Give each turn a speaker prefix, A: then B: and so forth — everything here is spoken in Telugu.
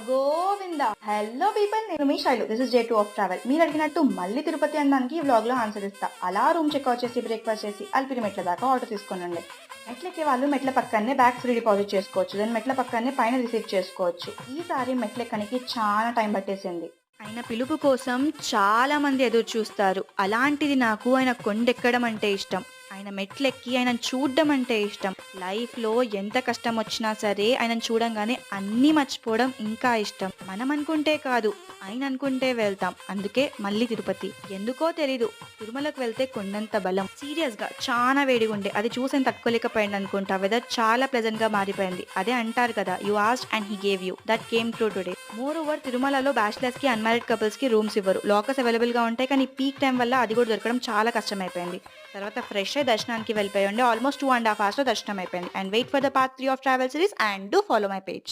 A: గోవింద. హలో పీపుల్, నేను మీ Shailu. This is J2 of travel. మీరు అడిగినట్టు మళ్ళీ తిరుపతి అనడానికి ఈ వ్లాగ్ లో ఆన్సర్ ఇస్తా. అలా రూమ్ చెక్అవుట్ చేసి బ్రేక్ఫాస్ట్ చేసి అల్పిరి మెట్ల దాకా ఆర్డర్ తీసుకొని ఉండే. మెట్లెక్కే వాళ్ళు మెట్ల పక్కనే బ్యాగ్ ఫ్రీ డిపాజిట్ చేసుకోవచ్చు, దెన్ మెట్ల పక్కనే పైన రిసీవ్ చేసుకోవచ్చు. ఈసారి మెట్లెక్కనికి చాలా టైం పట్టేసింది. ఆయన పిలుపు కోసం చాలా మంది ఎదురు చూస్తారు. అలాంటిది నాకు ఆయన కొండెక్కడం అంటే ఇష్టం. ఆయన మెట్లెక్కి ఆయనను చూడ్డం అంటే ఇష్టం. లైఫ్‌లో ఎంత కష్టం వచ్చినా సరే ఆయనను చూడంగానే అన్నీ మర్చిపోవడం ఇంకా ఇష్టం. మనం అనుకుంటే కాదు, ఆయన అనుకుంటే వెళ్తాం. అందుకే మళ్ళీ తిరుపతి. ఎందుకో తెలీదు. తిరుమలకు వెళ్తే కొండంత బలం. సీరియస్‌గా చాలా వేడిగుండే. అది చూసి నేను తట్టుకోలేకపోయాననుకుంటా. వెదర్ చాలా ప్లెజెంట్‌గా మారిపోయింది. అదే అంటారు కదా, you asked and he gave you. That came true today. More over తిరుమలలో బ్యాచిలర్స్‌కి, అన్‌మ్యారీడ్ కపుల్స్‌కి రూమ్స్ ఇవ్వరు. లాకర్స్ అవైలబుల్‌గా ఉంటాయి. కానీ పీక్ టైం వల్ల అది కూడా దొరకడం చాలా కష్టమైపోయింది. తర్వాత ఫ్రెష్ అయ్యి దర్శనానికి వెళ్ళిపోయి ఉండే. ఆల్మోస్ట్ 2.5 hours లో దర్శనం అయిపోయింది. And wait for the part 3 of travel series and do follow my page.